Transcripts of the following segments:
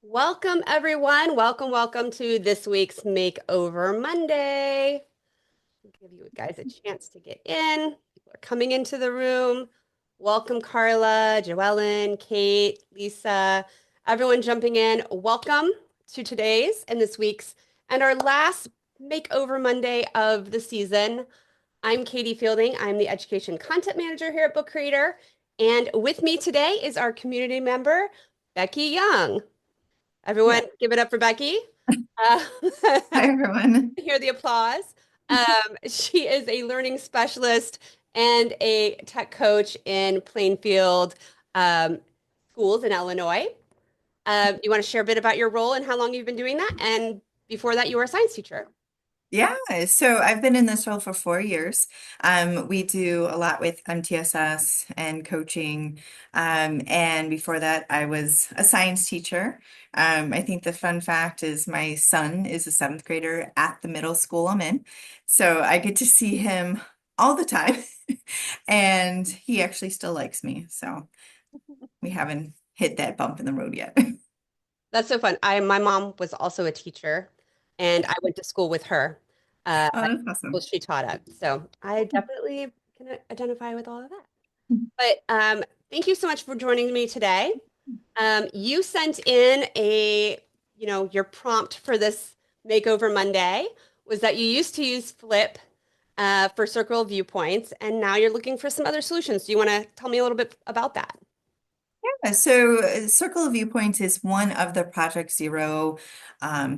Welcome, everyone. Welcome to this week's Makeover Monday. I'll give you guys a chance to get in. People are coming into the room. Welcome, Carla, Joellen, Kate, Lisa, everyone jumping in. Welcome to today's and this week's and our last Makeover Monday of the season. I'm Katie Fielding. I'm the Education Content Manager here at Book Creator. And with me today is our community member, Becky Young. Yeah. Everyone, give it up for Becky. Uh, Hi, everyone. hear the applause. She is a learning specialist and a tech coach in Plainfield schools in Illinois. You want to share a bit about your role and how long you've been doing that? And before that, you were a science teacher. Yeah, so I've been in this role for 4 years. We do a lot with MTSS and coaching. And before that, I was a science teacher. I think the fun fact is my son is a seventh grader at the middle school I'm in. So I get to see him all the time. And he actually still likes me. So we haven't hit that bump in the road yet. That's so fun. My mom was also a teacher, and I went to school with her. Oh, At that's school awesome. she taught at. So I definitely can identify with all of that. But thank you so much for joining me today. You sent in your prompt for this Makeover Monday was that you used to use Flip for circle viewpoints, and now you're looking for some other solutions. Do you want to tell me a little bit about that? So, Circle of Viewpoints is one of the Project Zero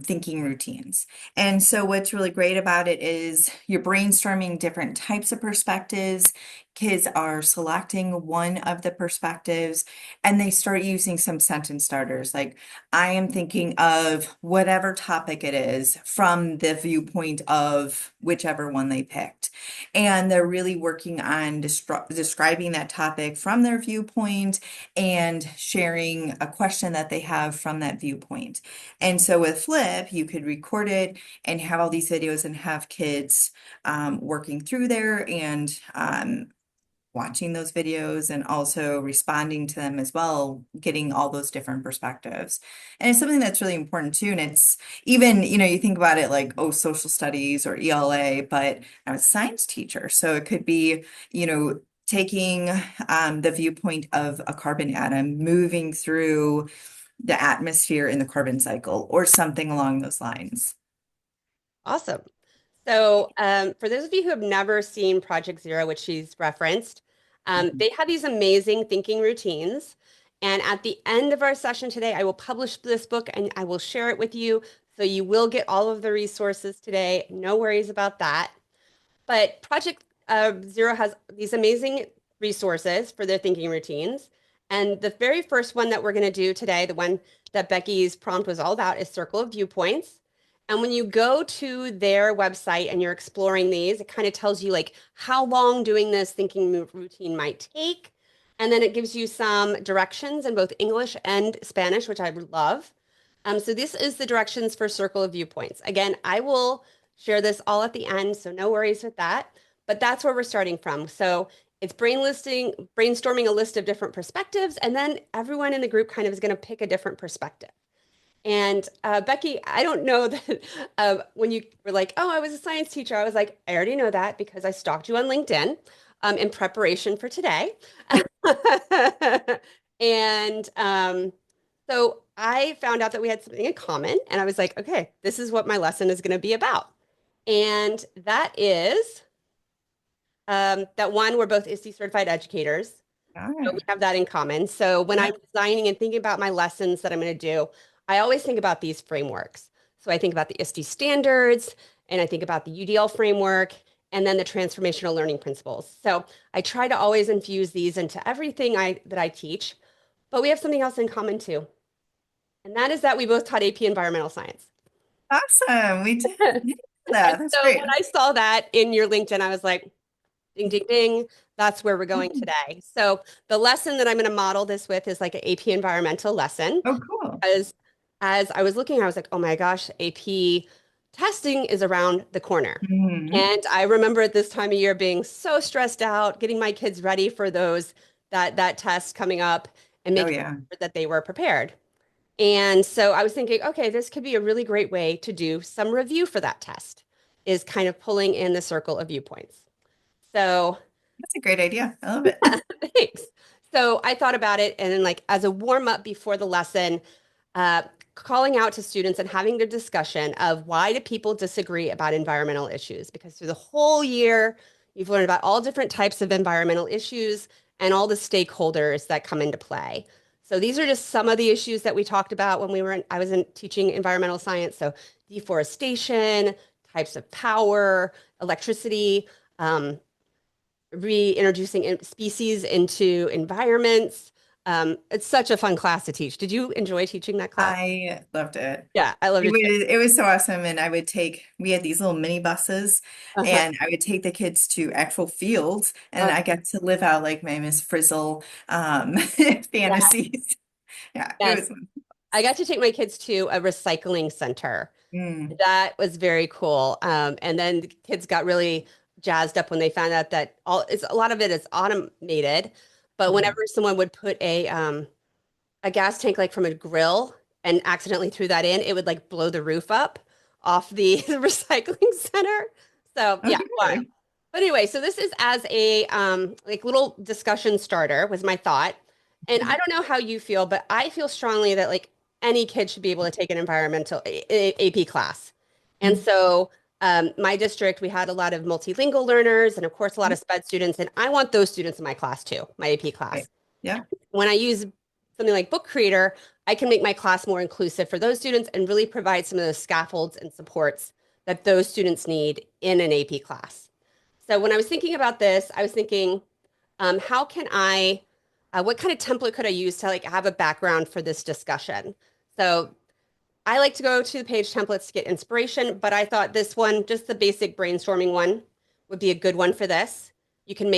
thinking routines. And so, what's really great about it is you're brainstorming different types of perspectives. Kids are selecting one of the perspectives and they start using some sentence starters. Like, I am thinking of whatever topic it is from the viewpoint of whichever one they picked. And they're really working on describing that topic from their viewpoint and sharing a question that they have from that viewpoint. And so with Flip, you could record it and have all these videos and have kids working through there and watching those videos and also responding to them as well, getting all those different perspectives. And it's something that's really important too. And it's even, you think about it like, oh, social studies or ELA, but I'm a science teacher. So it could be, taking the viewpoint of a carbon atom moving through the atmosphere in the carbon cycle or something along those lines. Awesome. So, for those of you who have never seen Project Zero, which she's referenced, Mhm. they have these amazing thinking routines. And at the end of our session today, I will publish this book and I will share it with you. So you will get all of the resources today. No worries about that. But Project Zero has these amazing resources for their thinking routines. And the very first one that we're going to do today, the one that Becky's prompt was all about, is Circle of Viewpoints. And when you go to their website and you're exploring these, it kind of tells you like how long doing this thinking routine might take. And then it gives you some directions in both English and Spanish, which I love. So this is the directions for Circle of Viewpoints. Again, I will share this all at the end, so no worries with that. But that's where we're starting from. So it's brainstorming a list of different perspectives, and then everyone in the group kind of is going to pick a different perspective. And Becky, I don't know that when you were like, oh, I was a science teacher, I was like, I already know that because I stalked you on LinkedIn in preparation for today. And so I found out that we had something in common, and I was like, okay, this is what my lesson is going to be about. And that is that one, we're both ISTE certified educators. All So we right. have that in common. So when I'm Yep. designing and thinking about my lessons that I'm going to do, I always think about these frameworks. So I think about the ISTE standards, and I think about the UDL framework, and then the transformational learning principles. So I try to always infuse these into everything that I teach. But we have something else in common too, and that is that we both taught AP Environmental Science. Awesome. We did And that. That's so great. when I saw that in your LinkedIn, I was like, ding, ding, ding. That's where we're going today. So the lesson that I'm going to model this with is like an AP environmental lesson. Oh, cool. As I was looking, I was like, oh my gosh, AP testing is around the corner. Mhm. And I remember at this time of year being so stressed out, getting my kids ready for that test coming up and Oh, making yeah. sure that they were prepared. And so I was thinking, okay, this could be a really great way to do some review for that test, is kind of pulling in the circle of viewpoints. So That's a great idea. I love it. thanks. So I thought about it and then like as a warm up before the lesson, uh, calling out to students and having the discussion of why do people disagree about environmental issues? Because through the whole year, you've learned about all different types of environmental issues and all the stakeholders that come into play. So these are just some of the issues that we talked about when I was teaching environmental science. So deforestation, types of power, electricity, um, reintroducing species into environments. It's such a fun class to teach. Did you enjoy teaching that class? I loved it. Yeah, I loved it too. It was so awesome. And we had these little mini buses Uh-huh. and I would take the kids to actual fields and Uh, I got to live out like my Miss Frizzle yeah, fantasies. Yeah, it yes. was fun. I got to take my kids to a recycling center. Mm, That was very cool. And then the kids got really jazzed up when they found out that a lot of it is automated. But mhm. whenever someone would put a gas tank like from a grill and accidentally threw that in, it would like blow the roof up off the, the recycling center. So yeah, wild. Okay. But anyway, so this is as a like little discussion starter was my thought. And I don't know how you feel, but I feel strongly that like any kid should be able to take an environmental AP class. And Mhm. so my district, we had a lot of multilingual learners and of course a lot of SPED students, and I want those students in my class too, my AP Okay. class. Yeah. When I use something like Book Creator, I can make my class more inclusive for those students and really provide some of those scaffolds and supports that those students need in an AP class. So when I was thinking about this, I was thinking, how can what kind of template could I use to like have a background for this discussion? So I like to go to the page templates to get inspiration, but I thought this one, just the basic brainstorming one, would be a good one for this. You can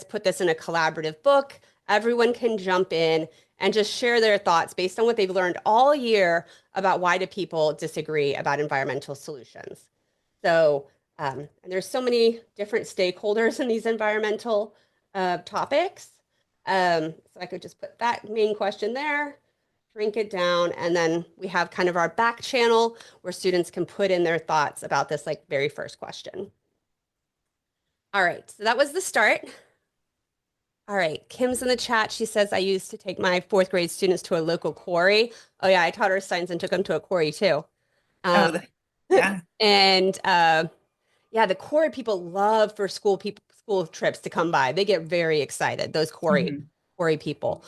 put this in a collaborative book. Everyone can jump in and just share their thoughts based on what they've learned all year about why do people disagree about environmental solutions. So, and there's so many different stakeholders in these environmental topics. So I could just put that main question there, shrink it down, and then we have kind of our back channel where students can put in their thoughts about this like very first question. All right, so that was the start. All right, Kim's in the chat. She says, I used to take my fourth grade students to a local quarry. Oh yeah, I taught her science and took them to a quarry too. Um, Oh, yeah. and yeah, the quarry people love for school trips to come by. They get very excited, those Mhm. quarry people.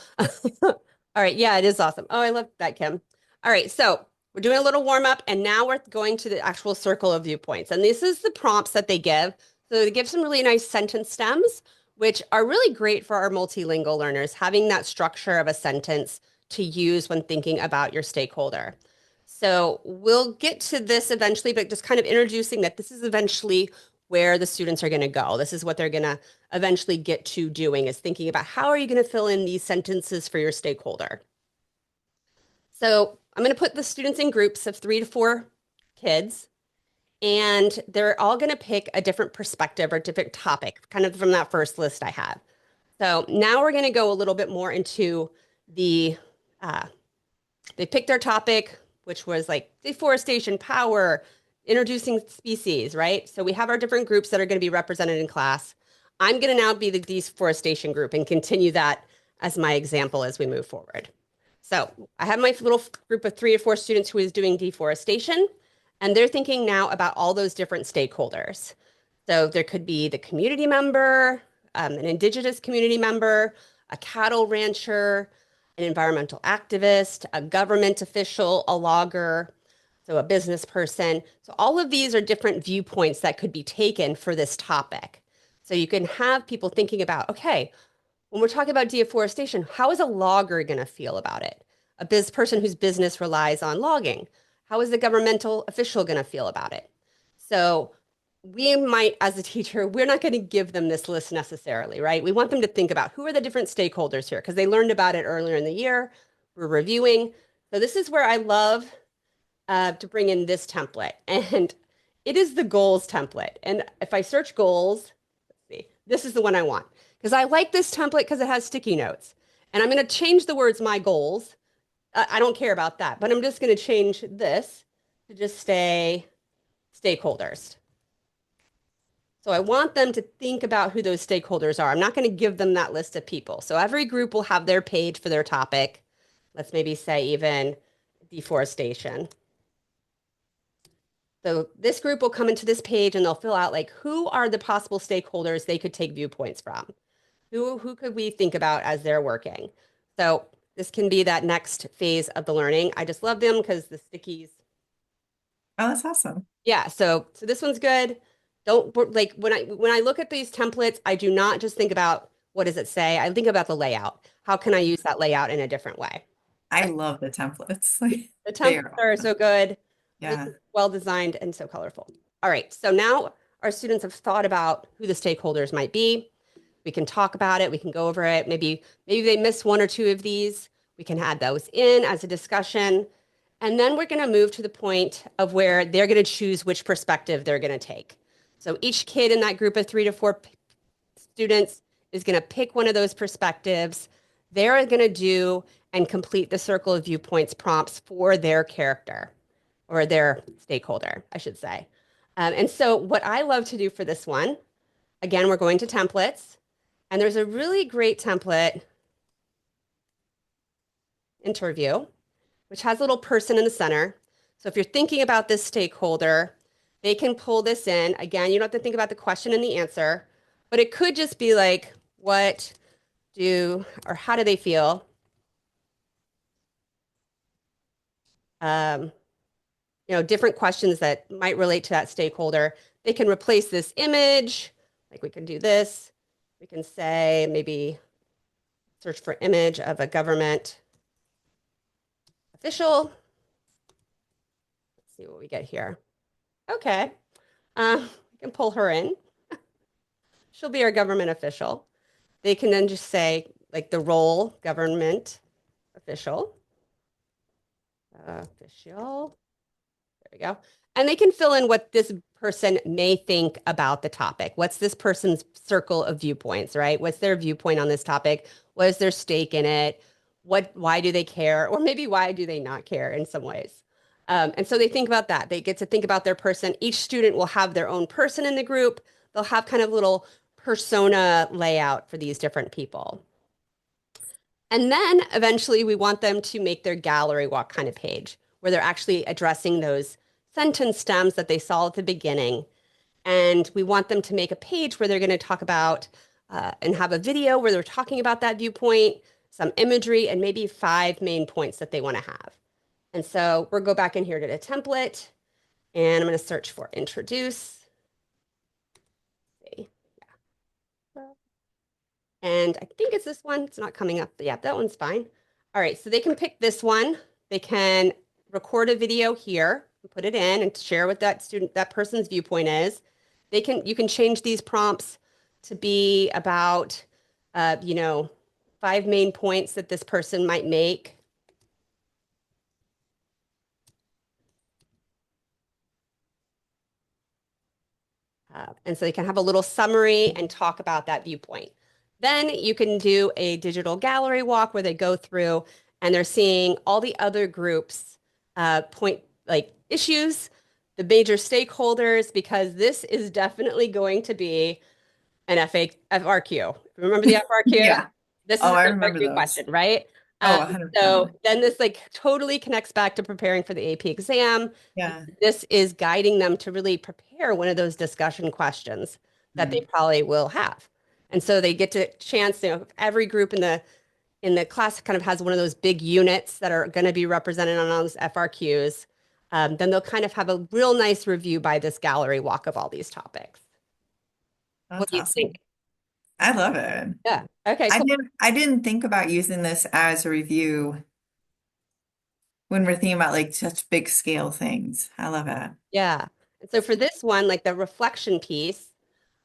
All right, yeah, it is awesome. Oh, I love that, Kim. All right, so we're doing a little warm up, and now we're going to the actual circle of viewpoints. And this is the prompts that they give. So they give some really nice sentence stems, which are really great for our multilingual learners, having that structure of a sentence to use when thinking about your stakeholder. So we'll get to this eventually, but just kind of introducing that this is eventually where the students are going to go. This is what they're going to eventually get to doing is thinking about how are you going to fill in these sentences for your stakeholder. So I'm going to put the students in groups of 3 to 4 kids, and they're all going to pick a different perspective or different topic, kind of from that first list I have. So now we're going to go a little bit more into the uh, they picked their topic, which was like deforestation, power, introducing species, right? So we have our different groups that are going to be represented in class. I'm going to now be the deforestation group and continue that as my example as we move forward. So I have my little group of 3 to 4 students who is doing deforestation, and they're thinking now about all those different stakeholders. So there could be the community member, an indigenous community member, a cattle rancher, an environmental activist, a government official, a logger, so a business person. So all of these are different viewpoints that could be taken for this topic. So you can have people thinking about, okay, when we're talking about deforestation, how is a logger going to feel about it? A person whose business relies on logging. How is the governmental official going to feel about it? So we might, as a teacher, we're not going to give them this list necessarily, right? We want them to think about who are the different stakeholders here because they learned about it earlier in the year. We're reviewing. So this is where I love to bring in this template. And it is the goals template. And if I search goals, let's see, this is the one I want because I like this template because it has sticky notes. And I'm going to change the words my goals I don't care about that, but I'm just going to change this to just stay stakeholders. So I want them to think about who those stakeholders are. I'm not going to give them that list of people. So every group will have their page for their topic. Let's maybe say even deforestation. So this group will come into this page and they'll fill out like who are the possible stakeholders they could take viewpoints from? Who could we think about as they're working? So this can be that next phase of the learning. I just love them because the stickies. Oh, that's awesome. Yeah, so this one's good. Don't like when I look at these templates, I do not just think about what does it say. I think about the layout. How can I use that layout in a different way? I love the templates. Like The they templates are are awesome. so good. This Yeah. is well designed and so colorful. All right, so now our students have thought about who the stakeholders might be. We can talk about it. We can go over it. Maybe they miss one or two of these. We can add those in as a discussion. And then we're going to move to the point of where they're going to choose which perspective they're going to take. So each kid in that group of 3 to 4 students is going to pick one of those perspectives. They're going to do and complete the circle of viewpoints prompts for their character or their stakeholder, I should say. And so what I love to do for this one, again, we're going to templates. And there's a really great template interview, which has a little person in the center. So if you're thinking about this stakeholder, they can pull this in. Again, you don't have to think about the question and the answer, but it could just be like, what do or how do they feel? Um, different questions that might relate to that stakeholder. They can replace this image, like we can do this. We can say maybe search for image of a government official. Let's see what we get here. Okay. We can pull her in. She'll be our government official. They can then just say, like, the role, government official. Official. There we go. And they can fill in what this person may think about the topic. What's this person's circle of viewpoints, right? What's their viewpoint on this topic? What is their stake in it? Why do they care? Or maybe why do they not care in some ways? And so they think about that. They get to think about their person. Each student will have their own person in the group. They'll have kind of little persona layout for these different people. And then eventually we want them to make their gallery walk kind of page where they're actually addressing those sentence stems that they saw at the beginning. And we want them to make a page where they're going to talk about and have a video where they're talking about that viewpoint, some imagery, and maybe 5 main points that they want to have. And so we'll go back in here to the template and I'm going to search for introduce. And I think it's this one. It's not coming up. But yeah, that one's fine. All right, so they can pick this one. They can record a video here, and put it in and share what that student, that person's viewpoint is. You can change these prompts to be about, uh, you know, 5 main points that this person might make. And so they can have a little summary and talk about that viewpoint. Then you can do a digital gallery walk where they go through and they're seeing all the other groups point like issues, the major stakeholders, because this is definitely going to be an FRQ. Remember the FRQ? Yeah. This is Oh, an I remember FRQ those. question, right? Oh, Um, so 100%. then this like totally connects back to preparing for the AP exam. Yeah. This is guiding them to really prepare one of those discussion questions that they Mm. probably will have. And so they get to chance, every group in the class kind of has one of those big units that are going to be represented on those FRQs. Then they'll kind of have a real nice review by this gallery walk of all these topics. What That's do you think? awesome. I love it. Yeah. Okay, cool. I didn't think about using this as a review when we're thinking about like such big scale things. I love it. Yeah. And so for this one, like the reflection piece,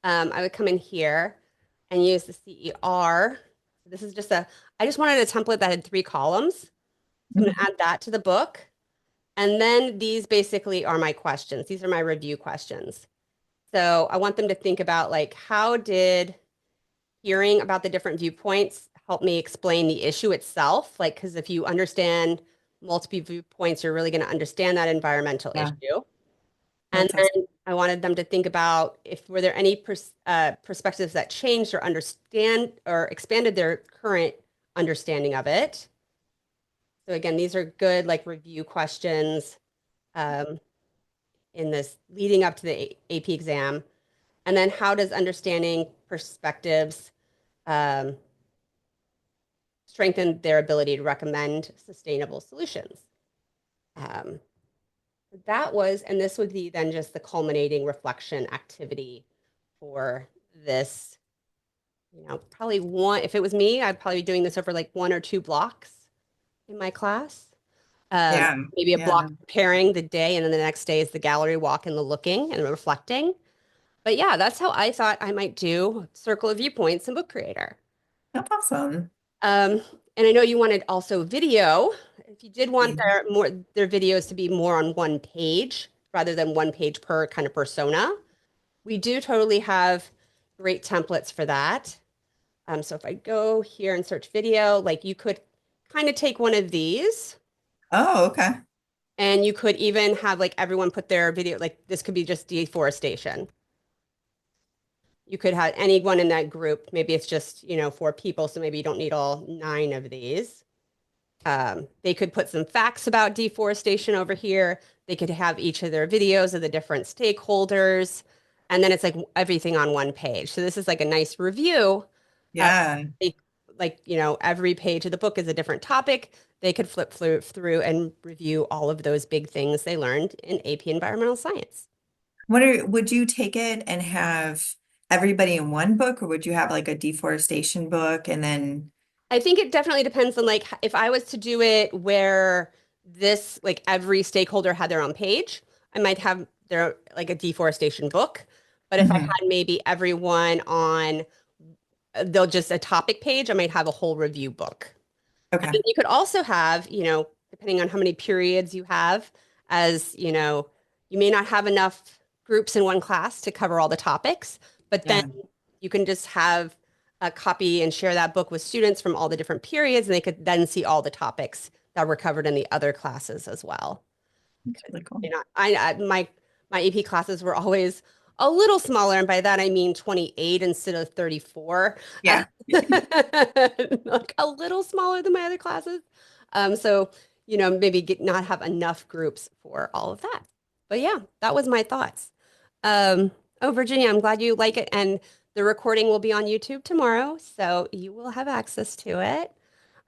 I would come in here and use the CER. This is I just wanted a template that had 3 columns. So I'm going to Mhm. add that to the book. And then these basically are my questions. These are my review questions. So I want them to think about like, how did hearing about the different viewpoints help me explain the issue itself? Like, because if you understand multiple viewpoints, you're really going to understand that environmental Yeah, issue. And that's awesome. then I wanted them to think about if were there any perspectives that changed or understand or expanded their current understanding of it. So again, these are good like review questions um, in this leading up to the AP exam. And then how does understanding perspectives um, strengthen their ability to recommend sustainable solutions? Um, that was, and this would be then just the culminating reflection activity for this, probably one, if it was me, I'd probably be doing this over like 1 or 2 blocks in my class. Yeah, Maybe a yeah, block preparing the day, and then the next day is the gallery walk and the looking and the reflecting. But yeah, that's how I thought I might do Circle of Viewpoints and Book Creator. that's awesome. Um, and I know you wanted also video. If you did want Yeah. their videos to be more on one page rather than one page per kind of persona, we do totally have great templates for that. So if I go here and search video, like you could kind of take one of these Oh, okay. and you could even have like everyone put their video, like this could be just deforestation. You could have anyone in that group. Maybe it's just, 4 people, so maybe you don't need all 9 of these. They could put some facts about deforestation over here. They could have each of their videos of the different stakeholders, and then it's like everything on one page. So this is like a nice review. Uh, Yeah. like, every page of the book is a different topic. They could flip through and review all of those big things they learned in AP Environmental Science. Would you take it and have everybody in one book, or would you have like a deforestation book and then, I think it definitely depends on like if I was to do it where this like every stakeholder had their own page, I might have their like a deforestation book. But if I Mhm. had maybe everyone on they'll just a topic page, I might have a whole review book. And Okay. then you could also have, depending on how many periods you have, as you may not have enough groups in one class to cover all the topics, but then Yeah. you can just have a copy and share that book with students from all the different periods, and they could then see all the topics that were covered in the other classes as well. That's really cool. My AP classes were always a little smaller, and by that I mean 28 instead of 34. Yeah. Like a little smaller than my other classes. So, maybe not have enough groups for all of that. But yeah, that was my thoughts. Um, oh, Virginia, I'm glad you like it. And the recording will be on YouTube tomorrow, so you will have access to it.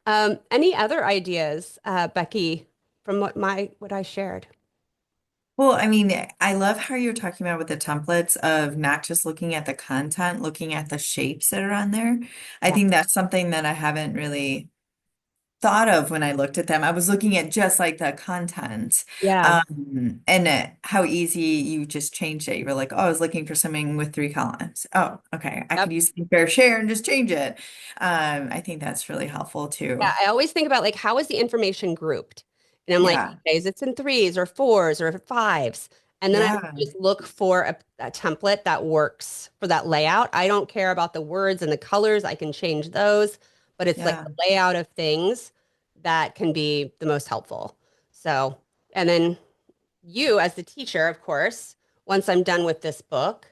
Any other ideas, Becky, from what I shared? Well, I mean, I love how you're talking about with the templates of not just looking at the content, looking at the shapes that are on there. I Yeah. think that's something that I haven't really thought of when I looked at them. I was looking at just like the content, Yeah. and how easy you just changed it. You were like, oh, I was looking for something with 3 columns. Oh, okay. I could Yep. use fair share and just change it. I think that's really helpful Yeah, too. I always think about like how is the information grouped? And I'm like, Yeah. okay, is it in threes or fours or fives? And then I Yeah. just look for a template that works for that layout. I don't care about the words and the colors. I can change those, but it's like Yeah. the layout of things that can be the most helpful. So, and then you as the teacher, of course, once I'm done with this book,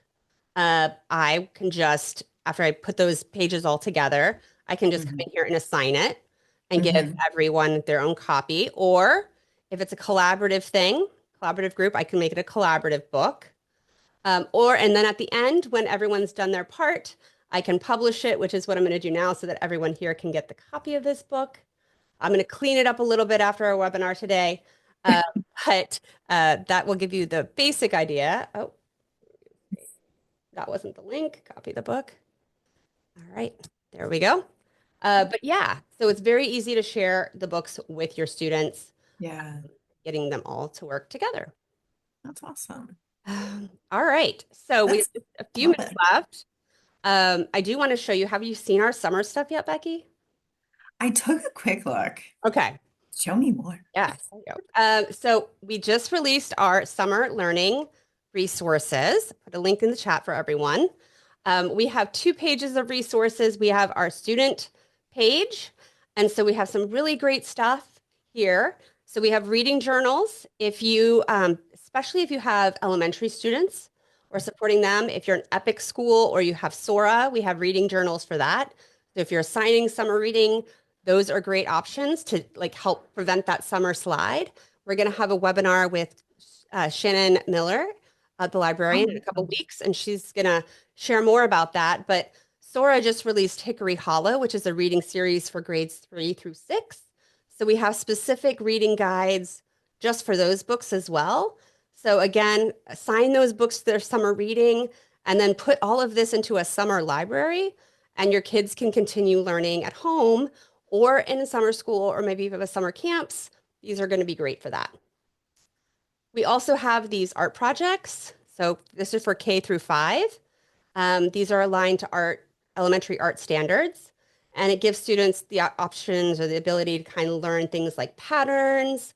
I can just, after I put those pages all together, I can just come Hmm. in here and assign it and give Hmm. everyone their own copy. Or if it's a collaborative thing, collaborative group, I can make it a collaborative book. And then at the end, when everyone's done their part, I can publish it, which is what I'm going to do now so that everyone here can get the copy of this book. I'm going to clean it up a little bit after our webinar today. Uh, but that will give you the basic idea. Oh, that wasn't the link. Copy the book. All right, there we go. But yeah, so it's very easy to share the books with your students, Yeah. getting them all to work together. That's awesome. All right, so we have That's just a few love minutes it. left. I do want to show you. Have you seen our summer stuff yet, Becky? I took a quick look. Okay. Show me more. Yes. There you go. So we just released our summer learning resources. Put a link in the chat for everyone. We have 2 pages of resources. We have our student page, and so we have some really great stuff here. So we have reading journals. If you, especially if you have elementary students or supporting them, if you're an EPIC school or you have Sora, we have reading journals for that. So if you're assigning summer reading, those are great options to like help prevent that summer slide. We're going to have a webinar with Shannon Miller, the Oh, librarian, in a couple weeks, and she's going to share more about that. But Sora just released Hickory Hollow, which is a reading series for grades 3 through 6. So we have specific reading guides just for those books as well. So again, assign those books to their summer reading and then put all of this into a summer library, and your kids can continue learning at home or in a summer school, or maybe even a summer camps. These are going to be great for that. We also have these art projects. So this is for K through 5. These are aligned to elementary art standards, and it gives students the options or the ability to kind of learn things like patterns,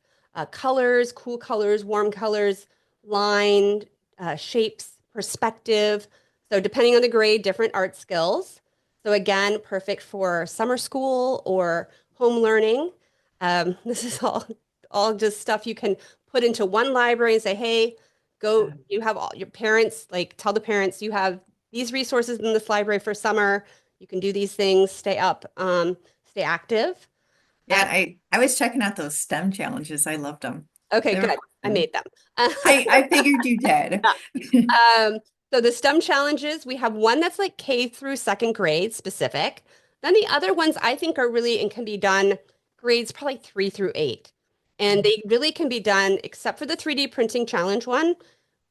colors, cool colors, warm colors, line, shapes, perspective. So depending on the grade, different art skills. So again, perfect for summer school or home learning. This is all just stuff you can put into one library and say, hey, go, you have all your parents, like tell the parents you have these resources in this library for summer. You can do these things, stay up, stay active. Uh, yeah, I was checking out those STEM challenges. I loved them. okay, They were good. I awesome. made them. I figured you did. Um, so the STEM challenges, we have one that's like K through second grade specific. Then the other ones I think are really and can be done grades probably 3 through 8. And they really can be done, except for the 3D printing challenge one,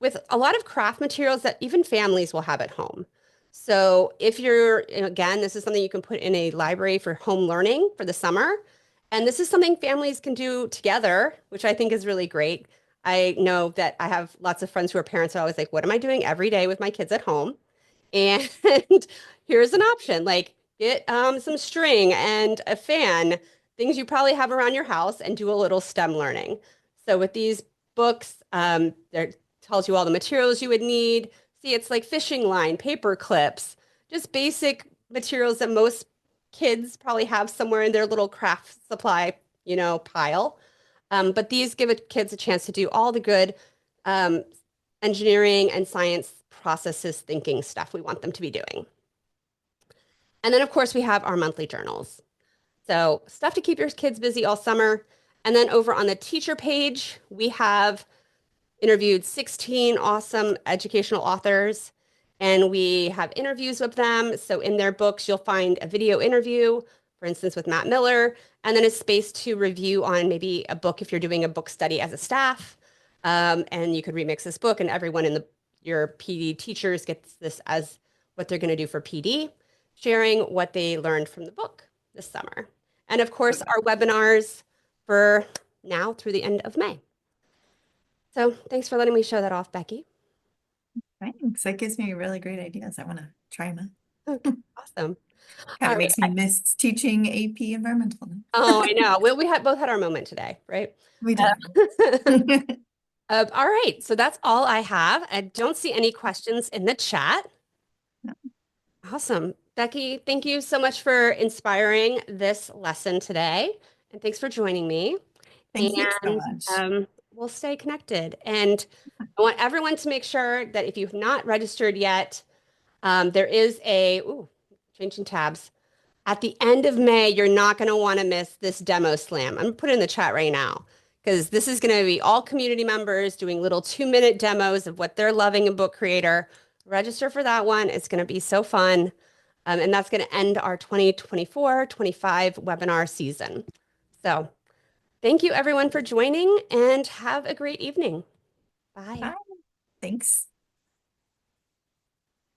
with a lot of craft materials that even families will have at home. So if you're, again, this is something you can put in a library for home learning for the summer. And this is something families can do together, which I think is really great. I know that I have lots of friends who are parents who are always like, what am I doing every day with my kids at home? And here's an option, like get some string and a fan, things you probably have around your house, and do a little STEM learning. So with these books, there tells you all the materials you would need. See, it's like fishing line, paper clips, just basic materials that most kids probably have somewhere in their little craft supply, pile. But these give kids a chance to do all the good um, engineering and science processes thinking stuff we want them to be doing. And then, of course, we have our monthly journals. So, stuff to keep your kids busy all summer. And then over on the teacher page, we have interviewed 16 awesome educational authors, and we have interviews with them. So in their books, you'll find a video interview, for instance, with Matt Miller, and then a space to review on maybe a book if you're doing a book study as a staff. And you could remix this book, and everyone in your PD teachers gets this as what they're going to do for PD, sharing what they learned from the book this summer. And of course, our webinars for now through the end of May. So thanks for letting me show that off, Becky. Thanks. That gives me really great ideas. I want to try them out. Okay, awesome. Kind All of right. makes me miss teaching AP environmental now. Oh, I know. Well, we had both had our moment today, right? We did. All right. So that's all I have. I don't see any questions in the chat. Awesome. Becky, thank you so much for inspiring this lesson today. And thanks for joining me. Thank you so And much. we'll stay connected. And I want everyone to make sure that if you've not registered yet, there is changing tabs. At the end of May, you're not going to want to miss this demo slam. I'm going to put it in the chat right now because this is going to be all community members doing little 2-minute demos of what they're loving in Book Creator. Register for that one. It's going to be so fun. And that's going to end our 2024-25 webinar season. So thank you everyone for joining and have a great evening. Bye. Bye. Thanks.